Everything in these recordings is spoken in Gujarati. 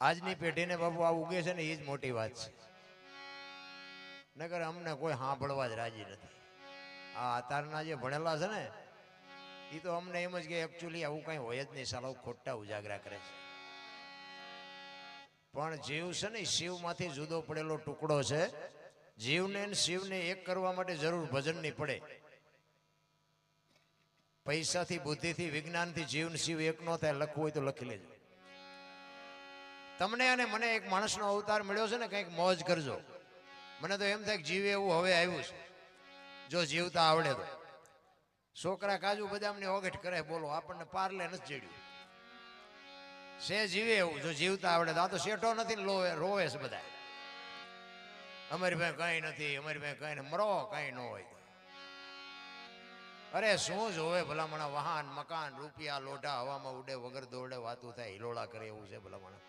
આજની પેઢીને બાપુ આ ઉગે છે ને એ જ મોટી વાત છે. નકર અમને કોઈ સાંભળવા જ રાજી નથી. આ અત્યારના જે ભણેલા છે ને એ તો અમને એમ જ કે એકચ્યુઅલી આવું કઈ હોય જ નહીં, સાલા ખોટા ઉજાગરા કરે છે. પણ જીવ છે ને શિવમાંથી જુદો પડેલો ટુકડો છે. જીવને શિવને એક કરવા માટે જરૂર ભજનની પડે. પૈસાથી, બુદ્ધિથી, વિજ્ઞાનથી જીવ શિવ એક નો થાય. લખવું હોય તો લખી લેજો. તમને અને મને એક માણસનો અવતાર મળ્યો છે ને, કંઈક મોજ કરજો. મને તો એમ થાય કે જીવે એવું હવે આવ્યું છે, જો જીવતા આવડે તો. છોકરા કાજુ બદામની ઓગઠ કરે, બોલો આપણને પાર્લે નથી જડ્યું. સે જીવે એવું જો જીવતા આવડે તો. આ તો શેઠો નથી ને રોવે છે બધા. અમારી પાસે કઈ નથી, અમારી પાસે કઈ નહીં. મરો કઈ ન હોય. અરે શું જોવે ભલામણા? વાહન, મકાન, રૂપિયા, લોઢા હવામાં ઉડે, વગર દોડે વાતું થાય, હિલોળા કરે એવું છે ભલામણા.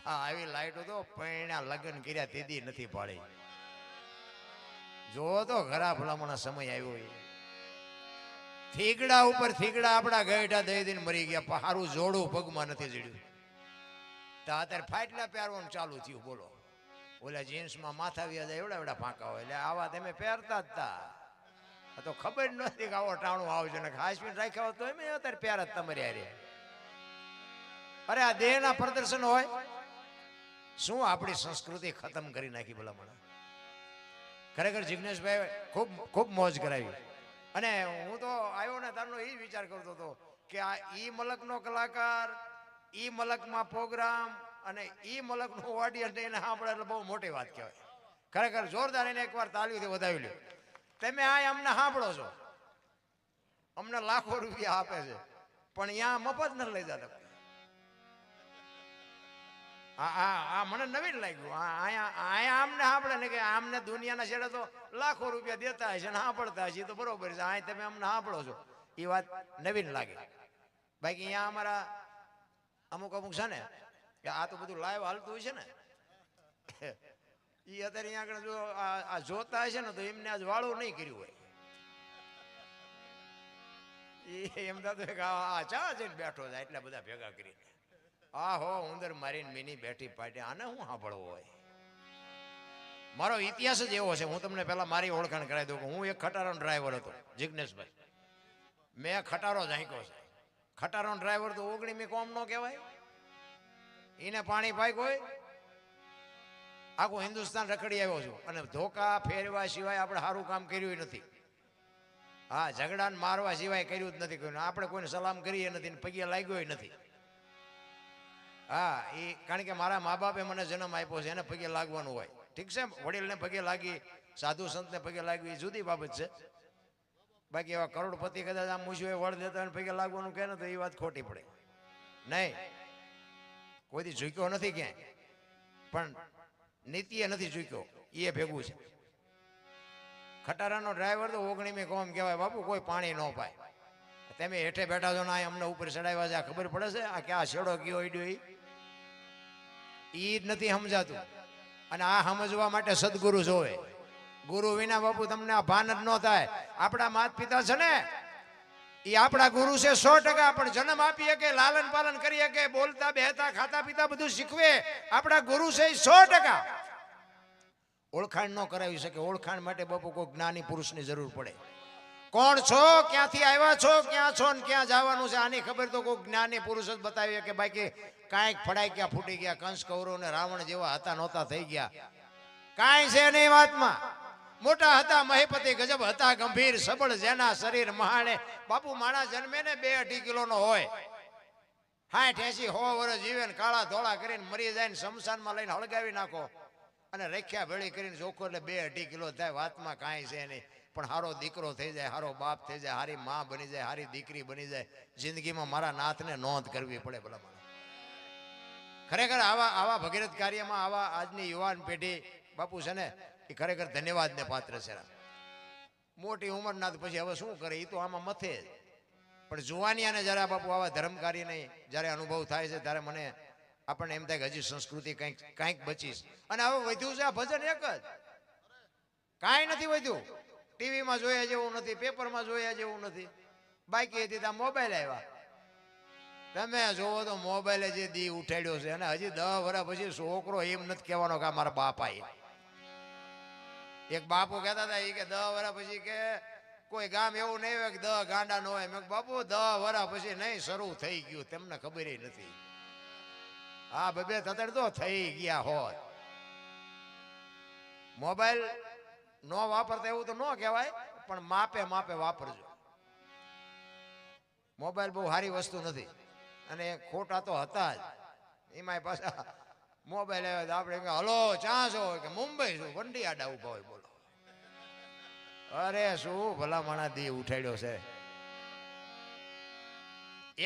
હા, આવી લાઈટો તો પૈણા લગ્ન કર્યા તેદી નથી પાડી. જો તો ખરા ભલામણા સમય આવ્યો. થીગડા ઉપર થીગડા આપણા ગઈઢા દઈ દઈને મરી ગયા. હારું જોડું પગમાં નથી જડ્યું. તો અત્યારે ફાટલા પહેરવાનું ચાલુ થયું. બોલો, ઓલા જીન્સમાં માથા વ્યા જાય એવડા એવડા ફાંકા હોય, એટલે આવા તમે પહેરતા જ તા. તો ખબર નથી કે આવો ટાણું આવશે ને હાસવીને રાખ્યા હોત તો એમ અત્યારે પહેર જ તમારી હારે. અરે આ દેહના પ્રદર્શન હોય શું? આપણી સંસ્કૃતિ ખતમ કરી નાખી ભલામણા. ખરેખર જિગ્નેશભાઈ ખૂબ ખૂબ મોજ કરાવી. અને હું તો આવ્યો ને તારનો એ વિચાર કરતો હતો કે આ ઈ મલકનો કલાકાર, ઈ મલકમાં પ્રોગ્રામ અને ઈ મલકનો ઓડિયન્સ એને સાંભળે એટલે બહુ મોટી વાત કહેવાય. ખરેખર જોરદાર. એને એકવાર તાલીઓથી વધાવી લ્યો. તમે આ અમને સાંભળો છો, અમને લાખો રૂપિયા આપે છે, પણ અહીંયા મફત નથી લઈ જતા. આ મને નવીન લાગ્યું. અહીંયા આમને સાંભળે ને કે આમને દુનિયાના છેડે તો લાખો રૂપિયા દેતા હશે ને સાંભળતા હશે તો બરોબર છે. અહીં તમે અમને સાંભળો છો એ વાત નવીન લાગે. બાકી અહીંયા અમારા અમુક છે ને કે આ તો બધું લાઈવ હાલતું છે ને, એ અત્યારે અહીંયા આગળ જો આ જોતા હશે ને તો એમને આજ વાળું નહીં કર્યું હોય. એ એમ થતું કે આ ચા જઈને બેઠો છે એટલા બધા ભેગા કરીને. આ હો ઉંદર મારીને મીની બેઠી પાટી. આને હું સાંભળવું હોય? મારો ઇતિહાસ જ એવો છે. હું તમને પહેલા મારી ઓળખાણ કરાવી દઉં કે હું એક ખટારાનો ડ્રાઈવર હતો. જિગ્નેશભાઈ, મેં ખટારો ઝાંક્યો છે. ખટારાનો ડ્રાઈવર તો 19મી કોમ નો કહેવાય. એને પાણી પાઈક હોય. આખું હિન્દુસ્તાન રખડી આવ્યો છું અને ધોકા ફેરવા સિવાય આપણે સારું કામ કર્યું નથી. હા, ઝઘડાને મારવા સિવાય કર્યું જ નથી. કોઈ આપણે કોઈને સલામ કરીએ નથી ને પગે લાગ્યો નથી. હા, એ કારણ કે મારા મા બાપે મને જન્મ આપ્યો છે, એને પગે લાગવાનું હોય. ઠીક છે, વડીલને પગે લાગી, સાધુ સંતને પગે લાગવી એ જુદી બાબત છે. બાકી એવા કરોડપતિ કદાચ આમ મૂછ્યું વળ દેતા પગે લાગવાનું કહે ને તો એ વાત ખોટી પડે. નહીં, કોઈથી ઝૂક્યો નથી ક્યાંય, પણ નીતિએ નથી ઝૂક્યો એ ભેગું છે. ખટારાનો ડ્રાઈવર તો 19મી કોમ કહેવાય બાપુ. કોઈ પાણી ન પાય. તમે હેઠે બેઠા છો ને અમને ઉપર ચડાવ્યા છે, આ ખબર પડે છે આ ક્યાં શેડો કયો ઈડ્યો એ જ નથી સમજાતું. અને આ સમજવા માટે સદગુરુ જોવે. ગુરુ વિના બાપુ તમને આ ભાન જ ન થાય. આપણા માત પિતા છે ને એ આપણા ગુરુ છે 100%. પણ જન્મ આપીએ કે લાલન પાલન કરીએ કે બોલતા બેહતા ખાતા પીતા બધું શીખવે આપણા ગુરુ છે 100%. ઓળખાણ ન કરાવી શકે. ઓળખાણ માટે બાપુ કોઈ જ્ઞાની પુરુષની જરૂર પડે. કોણ છો, ક્યાંથી આવ્યા છો, ક્યાં છો ને ક્યાં જવાનું છે આની ખબર તો કોઈ જ્ઞાની પુરુષ જ બતાવીએ. કે બાકી કાંઈક ફડાઈ ગયા, ફૂટી ગયા, કંસ કૌરવ ને રાવણ જેવા હતા નહોતા થઈ ગયા. કાંઈ છે નહીં વાતમાં. મોટા હતા મહીપતિ, ગજબ હતા ગંભીર, સબળ જેના શરીર મહાણે. બાપુ માણસ જન્મે ને 2-2.5 કિલોનો હોય, 60-80 100 વર્ષ જીવે ને કાળા ધોળા કરીને મરી જાય ને શમશાનમાં લઈને હળગાવી નાખો અને રખ્યા ભેળી કરીને ચોખ્ખો એટલે 2-2.5 કિલો થાય. વાતમાં કાંઈ છે નહીં. પણ હારો દીકરો થઈ જાય, હારો બાપ થઈ જાય, હારી માં બની જાય, હારી દીકરી બની જાય. જિંદગીમાં મારા નાથને નોંધ કરવી પડે ભલા મને. ખરેખર આવા ભગીરથ કાર્યમાં આવા આજની યુવાન પેઢી બાપુ છે ને એ ખરેખર ધન્યવાદને પાત્ર છે. મોટી ઉંમરના પછી હવે શું કરે એ તો આમાં મથે જ. પણ જુવાનિયાને જ્યારે બાપુ આવા ધર્મ કાર્યને જ્યારે અનુભવ થાય છે ત્યારે મને આપણને એમ થાય કે હજી સંસ્કૃતિ કંઈક બચીશ. અને હવે વધ્યું છે આ ભજન એક જ, કાંઈ નથી વધ્યું. ટીવીમાં જોયા જેવું નથી, પેપરમાં જોયા જેવું નથી. બાકી હતી ત્યાં મોબાઈલ આવ્યા. તમે જોવો તો મોબાઈલે જે દી ઉઠાડ્યો છે અને હજી 10 વર્ષ પછી છોકરો એમ નથી કહેવાનો કે મારા બાપા એક બાપુ કહેતા હતા કે 10 વર્ષ પછી કે કોઈ ગામ એવું નહીં હોય કે 10 ગાંડા ન હોય. મેં બાપુ 10 વર્ષ પછી નહીં શરૂ થઈ ગયું તમને ખબર નથી. હા બબે તતડ તો થઈ ગયા હોત. મોબાઈલ નો વાપરતા એવું તો ન કહેવાય પણ માપે માપે વાપરજો. મોબાઈલ બહુ સારી વસ્તુ નથી અને ખોટા તો હતા જ. એમાં પાછા મોબાઈલ આવ્યો આપણે હલો ચા છો કે મુંબઈ છું વંડી આડા ઉભા હોય બોલો. અરે શું ભલા માણા દી ઉઠાડ્યો છે.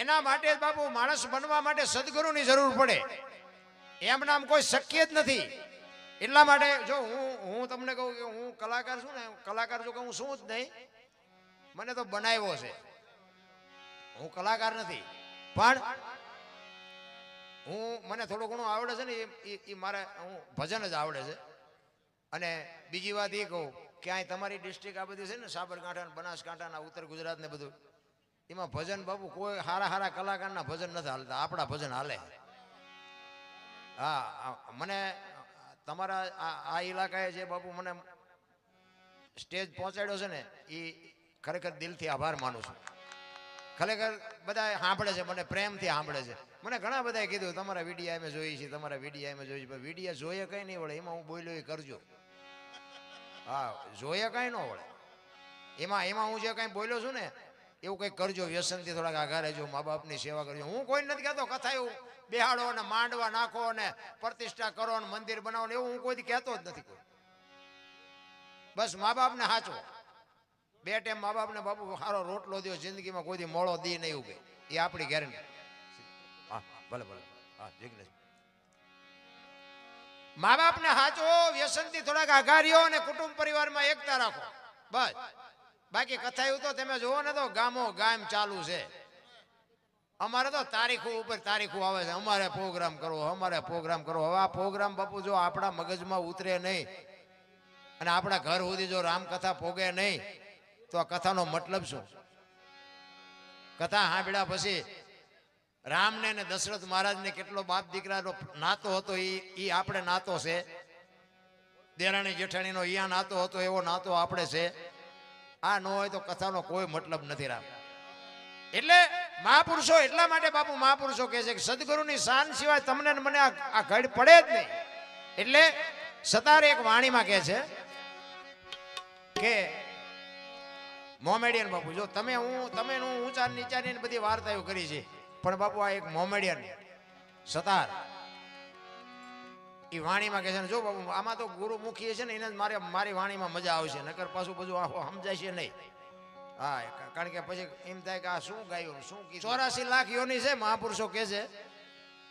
એના માટે બાપુ માણસ બનવા માટે સદગુરુની જરૂર પડે. એમ નામ કોઈ શક્ય જ નથી. એટલા માટે જો હું તમને કહું કે હું કલાકાર છું ને, કલાકાર જો કે હું શું જ નહીં, મને તો બનાવ્યો છે. હું કલાકાર નથી પણ મને થોડું ઘણું આવડે છે ને એ મારે હું ભજન જ આવડે છે. અને બીજી વાત એ કહું ક્યાંય તમારી ડિસ્ટ્રિક્ટ આ બધી છે ને સાબરકાંઠા બનાસકાંઠા ઉત્તર ગુજરાત ને બધું, એમાં ભજન બાપુ કોઈ સારા કલાકારના ભજન નથી હાલતા, આપણા ભજન હાલે. હા મને તમારા આ ઇલાકાએ જે બાપુ મને સ્ટેજ પહોંચાડ્યો છે ને એ ખરેખર દિલથી આભાર માનું છું. ખરેખર બધા સાંભળે છે, મને પ્રેમથી સાંભળે છે. મને ઘણા બધાએ કીધું તમારા વિડીયા અમે જોઈએ છીએ, તમારા વિડીયા અમે જોઈએ છીએ. વિડીયા જોઈએ કંઈ નહીં વળે, એમાં હું બોલ્યો એ કરજો. હા જોઈએ કંઈ ન વળે, એમાં હું જે કંઈ બોલ્યો છું ને એવું કંઈક કરજો. વ્યસનથી થોડાક આઘા રહેજો, મા બાપની સેવા કરજો. હું કોઈ નથી કહેતો કથા એવું બેહાડો ને માંડવા નાખો ને પ્રતિષ્ઠા કરો ને મંદિર બનાવો ને એવું હું કોઈ કહેતો જ નથી. કોઈ બસ મા બાપને સાચો 2 ટાઈમ મા બાપને બાપુ સારો રોટલો દો, જિંદગીમાં કોઈ મોળો દી નહીં ઉગે, એ આપણી ગેરંટી. હા ભલે હા જિગ્નેશ મા બાપને સાચો, વ્યસનથી થોડાક આઘા રહ્યો અને કુટુંબ પરિવારમાં એકતા રાખો બસ. બાકી કથા એવું તો તમે જોવો ને તો ગામો ગામ ચાલુ છે. અમારે તો તારીખો ઉપર તારીખો આવે છે, અમારે પ્રોગ્રામ કરવો, અમારે પ્રોગ્રામ કરવો. હવે આ પ્રોગ્રામ બાપુ જો આપણા મગજમાં ઉતરે નહીં અને આપણા ઘર સુધી જો રામકથા પોગે નહીં તો આ કથાનો મતલબ શું? કથા સાંભળ્યા પછી રામને ને દશરથ મહારાજને કેટલો બાપ દીકરાનો નાતો હતો એ આપણે નાતો છે. દેરાણી જેઠાણીનો યા નાતો હતો એવો નાતો આપણે છે. આ ન હોય તો કથાનો કોઈ મતલબ નથી. રામ એટલે મહાપુરુષો એટલા માટે બાપુ મહાપુરુષો કહે છે કે સદગુરુની શાન સિવાય તમને મને આ ઘડ પડે જ નહીં. એટલે સતારે એક વાણીમાં કહે છે કે મોમેડિયન બાપુ જો તમે ઊંચા નીચાની બધી વાર્તાઓ કરી છે પણ બાપુ આ એક મોમેડિયન સતાર એ વાણીમાં કહે છે ને જો બાપુ આમાં તો ગુરુમુખી છે ને એને મારી વાણીમાં મજા આવશે, નકર પાછું બધું સમજાય છે નહીં. હા કારણ કે પછી એમ થાય કે આ શું ગાયું શું 84 લાખ યોની છે. મહાપુરુષો કહે છે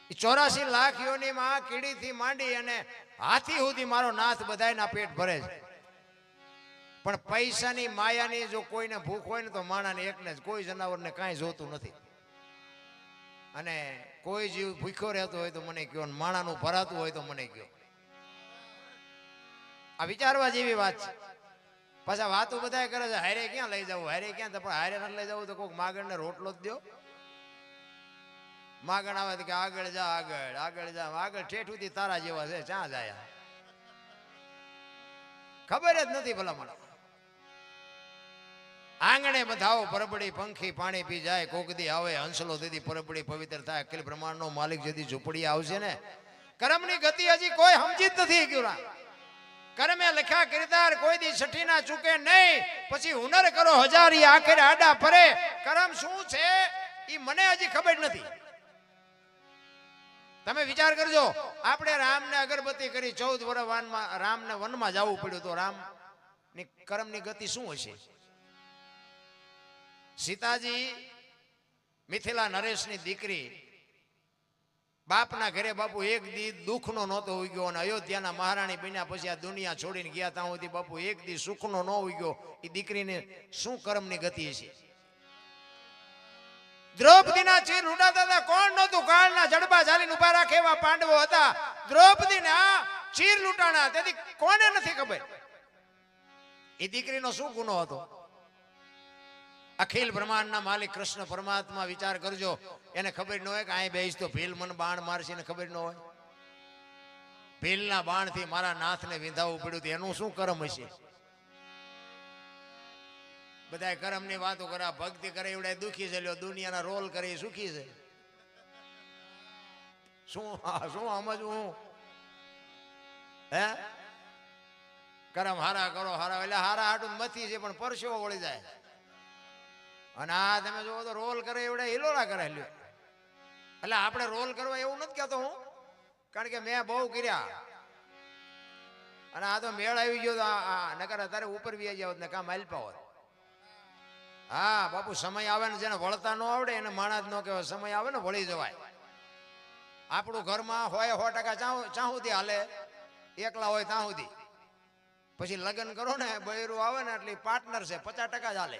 84 લાખ યોનીમાં કીડીથી માંડી અને હાથી સુધી મારો નાથ બધાયના પેટ ભરે છે. પણ પૈસાની માયાની જો કોઈને ભૂખ હોય ને તો માણાને એકને જ, કોઈ જનાવરને કાંઈ જોતું નથી. અને કોઈ જીવ ભૂખ્યો રહેતો હોય તો મને કહો, માણાનું ભરાતું હોય તો મને કહો. આ વિચારવા જેવી વાત છે. પાછા વાતો બધા કરે છે હારે ક્યાં લઈ જવું, હારે ક્યાં, પણ હારે નથી લઈ જવું તો કોઈક માગણને રોટલો જ દો. માગણ આવે કે આગળ જા આગળ જા, આગળ ઠેઠ સુધી તારા જેવા છે, ક્યાં જાય ખબર જ નથી. ભલા મને આંગણે બધાઓ પરબડી પંખી પાણી પી જાય, કોકદી આવે હંસલો દીદી પરબડી પવિત્ર થાય. અખિલ બ્રહ્માંડ નો માલિક જેથી ઝૂંપડી આવશે ને, કર્મની ગતિ હજી કોઈ સમજી જ નથી ગયું. કર્મે લખ્યા કિરદાર કોઈ દી છઠ્ઠી ના ચૂકે નહીં. પછી હુનર કરો હજારી આખરે આડા ફરે. કર્મ શું છે એ મને હજી ખબર નથી. તમે વિચાર કરજો, આપણે રામને અગરબત્તી કરી 14 વર્ષ વનમાં, રામને વનમાં જવું પડ્યું તો રામ ની કર્મની ગતિ શું હશે? સીતાજી મિથિલા નરેશની દીકરી બાપના ઘરે બાપુ એક દી દુઃખનો નહોતો ઉગ્યો અને અયોધ્યાના મહારાણી બન્યા પછી આ દુનિયા છોડીને ગયા ત્યાં સુધી બાપુ એક દી સુખનો ન ઉગ્યો. એ દીકરીને શું કર્મની ગતિ છે? દ્રૌપદીના ચીર લૂંટાતા હતા, કોણ નહોતું? કાળના જડબા ઝાલીને ઉભા રાખે એવા પાંડવો હતા. દ્રૌપદીને આ ચીર લૂંટાણા, તેથી કોને નથી ખબર એ દીકરીનો શું ગુનો હતો? અખિલ બ્રહ્માંડના માલિક કૃષ્ણ પરમાત્મા વિચાર કરજો, એને ખબર ન હોય કે અહીં બેસ તો ભીલ મને બાણ મારશે, એને ખબર ન હોય. ભીલના બાણથી મારા નાથને વિંધાવવું પડ્યું હતું, એનું શું કર્મ હશે? બધા કર્મની વાતો કરે, ભક્તિ કરે એવડે દુખી છે, દુનિયાના રોલ કરે એ સુખી છે. શું શું સમજવું? હે કરમ હારા કરો, હારા એટલે હારા હાટું મથી છે, પણ પરસેવો વળી જાય. અને આ તમે જોવો તો રોલ કરે એવડે હિલોરા કરે લ્યો. એટલે આપણે રોલ કરવા એવું નથી કહેતો હું, કારણ કે મેં બહુ કર્યા. અને આ તો મેળ આવી ગયો તો નકર અત્યારે ઉપર બી આવી જાવ ને કામ હાલપા હોત. હા બાપુ, સમય આવે ને જેને વળતા ન આવડે એને માણસ ન કહેવાય. સમય આવે ને વળી જવાય. આપણું ઘરમાં હોય 100% ચા સુધી હાલે, એકલા હોય ત્યાં સુધી. પછી લગ્ન કરો ને, બૈરું આવે ને એટલે પાર્ટનર છે 50% જ હાલે.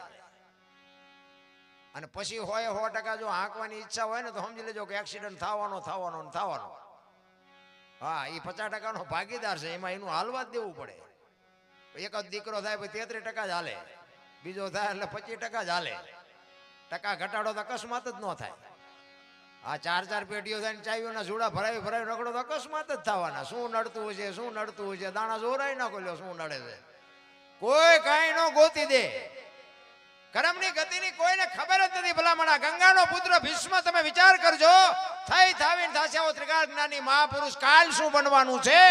અને પછી હોય 100% જો હાંકવાની ઈચ્છા હોય ને તો સમજી લેજો કે એક્સિડન્ટ થવાનો થવાનો ને થવાનો. હા, એ 50%નો ભાગીદાર છે, એમાં એનું હાલવા જ દેવું પડે. એક જ દીકરો થાય પછી 33% જ હાલે, બીજો થાય એટલે 25% જ હાલે. ટકા ઘટાડો તો અકસ્માત જ ન થાય. આ 4 પેટીઓ થાય ચાવીઓના જોડા ભરાવી ભરાવી નકડો તો અકસ્માત જ થવાના. શું નડતું હોય છે, શું નડતું હોય છે, દાણા જોરાઈ નાખો લ્યો, શું નડે છે? કોઈ કાંઈ ન ગોતી દે. કર્મની ગતિની કોઈને ખબર જ નથી. ભલામણા ગંગાનો પુત્ર ભીષ્મ, તમે વિચાર કરજો, થઈ થાવીને થાશે આવો ત્રિકાળ જ્ઞાની મહાપુરુષ, કાલ શું બનવાનું છે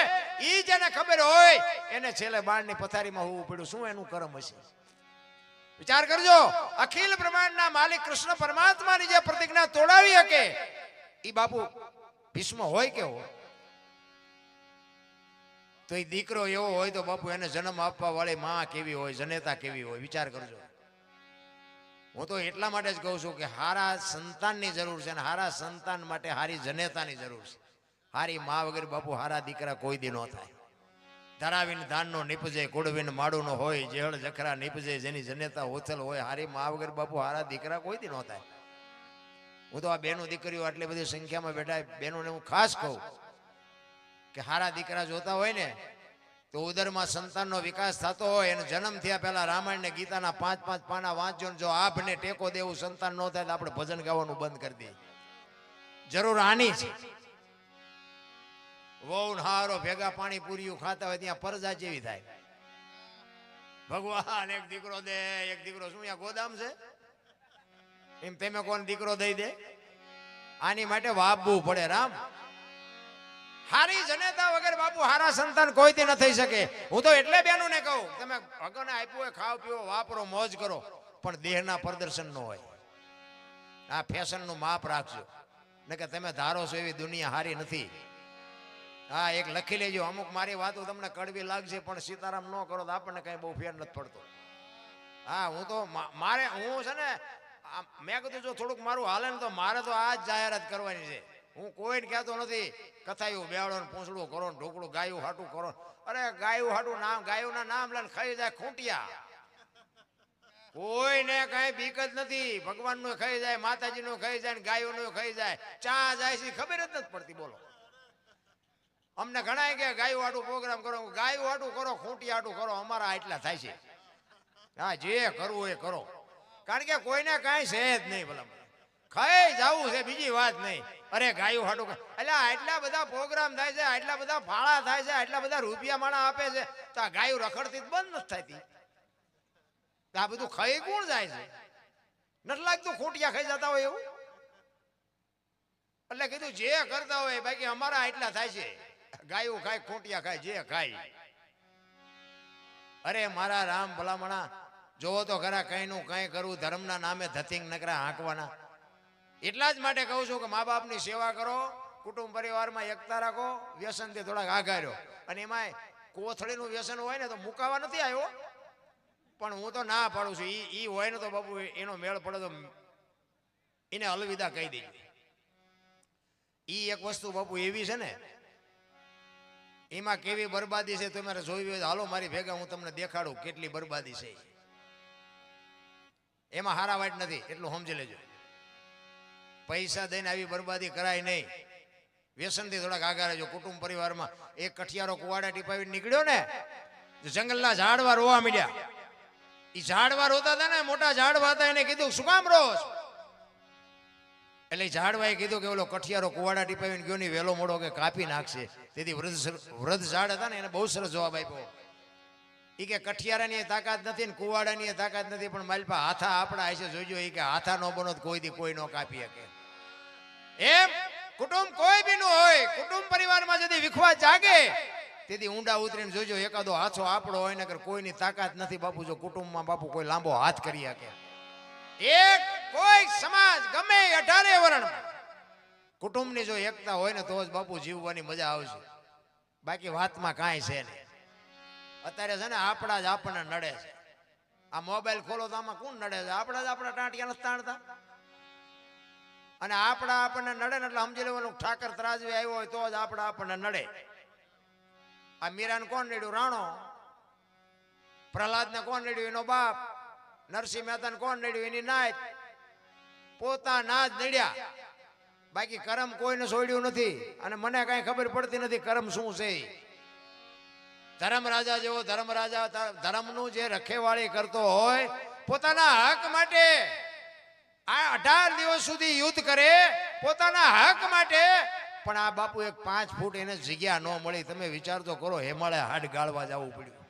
ઈ જેને ખબર હોય એને છેલ્લે બાણની પથારીમાં હોવું પડ્યું. શું એનું કર્મ હશે? વિચાર કરજો. અખિલ બ્રહ્માંડના માલિક કૃષ્ણ પરમાત્માની જે પ્રતિજ્ઞા તોડાવી શકે ઈ બાપુ ભીષ્મ હોય કેવો? તો એ દીકરો એવો હોય તો બાપુ એને જન્મ આપવા વાળી માં કેવી હોય, જનેતા કેવી હોય? વિચાર કરજો. હું તો એટલા માટે જ કહું છું કે હારા સંતાનની જરૂર છે, અને હારા સંતાન માટે હારી જનેતાની જરૂર છે. હારી મા વગર બાપુ હારા દીકરા કોઈ દી ન થાય. ધરાવીને ધાનનો નીપજે, કુડવીને માળુનો હોય, જેહળ જખરા નીપજે, જેની જનેતા હોથલ હોય. હારી મા વગર બાપુ હારા દીકરા કોઈ દી ન થાય. હું તો આ બેનો દીકરીઓ આટલી બધી સંખ્યામાં બેઠા બેનોને હું ખાસ કહું કે હારા દીકરા જોતા હોય ને તો ઉદરમાં સંતાનનો વિકાસ થતો હોય, અને જન્મ થયા પહેલા રામાયણ ને ગીતાના 5-5 પાના વાંચજો. જો આભને ટેકો દેવું સંતાન ન થાય તો આપણે ભજન ગાવાનું બંધ કરી દઈએ. જરૂર આની છે. વહુ હારો ભેગા પાણી પૂરીયું ખાતા હોય ત્યાં પરજા જેવી થાય. ભગવાન એક દીકરો દે, એક દીકરો શું અહીંયા ગોદામ છે એમ તમે કોણ દીકરો દઈ દે? આની માટે વાપવું પડે. રામ, હારી જનેતા વગર બાપુ હારા સંતાન કોઈથી ન થઈ શકે. હું તો એટલે બેનું ને કહું, તમે ભગવાને આપ્યું હોય, ખાવ પીવો, વાપરો, મોજ કરો, પણ દેહના પ્રદર્શન ન હોય. આ ફેશનનું માપ રાખજો, ને કે તમે ધારો છો એવી દુનિયા હારી નથી. હા, એક લખી લેજો. અમુક મારી વાતો તમને કડવી લાગશે, પણ સીતારામ ન કરો તો આપણને કઈ બહુ ફેર નથી પડતો. હા, હું તો હું છે ને મેં કીધું જો થોડુંક મારું હાલે ને તો મારે તો આ જ જાહેરાત કરવાની છે. હું કોઈને કહેતો નથી કથાયું બેવડો ને પૂંછડું કરો ને ઢોકળું ગાયું હાટું કરો. અરે ગાયું હાટું નામ, ગાયુંના નામ લઈને ખાઈ જાય ખૂંટિયા. કોઈને કઈ બીક જ નથી. ભગવાનનું ખાઈ જાય, માતાજીનું ખાઈ જાય, ગાયોનું ખાઈ જાય. ચા જાય છે ખબર જ નથી પડતી. બોલો, અમને ઘણા કે ગાયું હાટું પ્રોગ્રામ કરો. ગાયું હાટું કરો, ખૂંટી હાટું કરો, અમારા એટલા થાય છે. હા, જે કરવું એ કરો, કારણ કે કોઈને કાંઈ છે જ નહીં. ભલા ખાઈ જવું છે, બીજી વાત નહીં. અરે ગાયું હાટું એટલે આટલા બધા પ્રોગ્રામ થાય છે, આટલા બધા ફાળા થાય છે, આટલા બધા રૂપિયા માણા આપે છે, તો આ ગાયું રખડતી બંધ નથી થતી. આ બધું ખાઈ કોણ જાય છે? નથી લાગતું ખૂંટિયા ખાઈ જતા હોય એવું? એટલે કીધું જે કરતા હોય બાકી અમારા એટલા થાય છે. ગાયું ખાય, ખૂંટિયા ખાય, જે ખાય. અરે મારા રામ ભલામણા, જોવો તો ખરા કઈ નું કઈ કરવું, ધર્મના નામે ધતિંગ નકરા હાંકવાના. એટલા જ માટે કહું છું કે મા બાપની સેવા કરો, કુટુંબ પરિવારમાં એકતા રાખો, વ્યસનથી થોડાક આઘાર્યો. અને એમાં કોથળીનું વ્યસન હોય ને તો મુકાવા નથી આવ્યો, પણ હું તો ના પાડું છું. ઈ હોય ને તો બાપુ એનો મેળ પડે તો એને અલવિદા કહી દઈએ. ઈ એક વસ્તુ બાપુ એવી છે ને, એમાં કેવી બરબાદી છે તમારે જોવી હોય તો હાલો મારી ભેગા, હું તમને દેખાડું કેટલી બરબાદી છે. એમાં હારા વાટ નથી, એટલું સમજી લેજો. પૈસા દઈને આવી બરબાદી કરાય નહીં. વ્યસનથી થોડાક આગળ રહેજો. કુટુંબ પરિવારમાં એક કઠિયારો કુવાડા ટીપાવી નીકળ્યો ને, જંગલના ઝાડવા રોવા મીડ્યા. ઈ ઝાડવા રોતા હતા ને, મોટા ઝાડવા હતા, એને કીધું શું કામ રોસ? એટલે ઝાડવાએ કીધું કે ઓલો કઠિયારો કુવાડા ટીપાવીને ગયો ની વેલો મોડો કે કાપી નાખશે. તેથી વૃદ્ધ ઝાડ હતા ને એને બહુ સરસ જવાબ આપ્યો. ઈ કે કઠિયારાની તાકાત નથી ને કુવાડાની તાકાત નથી, પણ માલપા હાથા આપણા હશે જોઈજો. ઈ કે હાથા નો બનો કોઈ દી કોઈ નો કાપી શકે. એમ કુટુંબ કોઈ બી નું હોય, કુટુંબ પરિવારમાં যদি વિખવા જાગે તેથી ઊંડા ઉતરીને જોજો એકાદો હાથો આપણો હોય ને, કોઈની તાકાત નથી બાપુ જો કુટુંબમાં બાપુ કોઈ લાંબો હાથ કરી શકે. એક કોઈ સમાજ ગમે 18 વર્ણમાં કુટુંબની જો એકતા હોય ને તો જ બાપુ જીવવાની મજા આવશે. બાકી વાતમાં કાંઈ છે નહીં. અત્યારે છે ને આપણા જ આપણને નડે છે. આ મોબાઈલ ખોલો તો આમાં કોણ નડે છે? આપણા જ આપણા ટાંટિયા નથી તાણતા. અને આપણા આપણને નડે ને એટલે સમજી લેવાનું ઠાકર ત્રાજવી આવ્યો હોય તો જ આપણા આપણને નડે. આ મીરાને કોણ નડ્યું? રાણો. પ્રહલાદને કોણ નડ્યું? એનો બાપ. નરસિંહ મહેતાને કોણ નડ્યું? એની નાત. પોતાના જ નડ્યા. બાકી કરમ કોઈને છોડ્યું નથી. અને મને કઈ ખબર પડતી નથી કરમ શું છે. ધર્મરાજા જેવો ધર્મરાજા ધર્મનું જે રખેવાળી કરતો હોય, પોતાના હક માટે આ 18 દિવસ સુધી યુદ્ધ કરે પોતાના હક માટે, પણ આ બાપુ એક 5 ફૂટ એને જગ્યા ન મળી. તમે વિચાર તો કરો, હિમાલય હાડ ગાળવા જવું પડ્યું.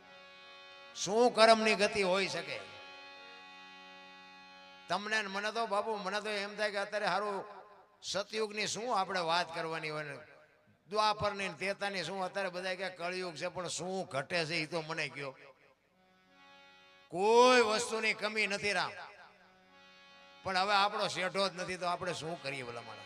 શું કરમની ગતિ હોઈ શકે? તમને મને તો બાપુ મને તો એમ થાય કે અત્યારે સારું સતયુગની શું આપણે વાત કરવાની હોય ને, દ્વાપરની તેતાની શું, અત્યારે બધા કે કળયુગ છે, પણ શું ઘટે છે એ તો મને કયો. કોઈ વસ્તુની કમી નથી રામ, પણ હવે આપણો શેઠો જ નથી તો આપણે શું કરીએ ભલા માણસ?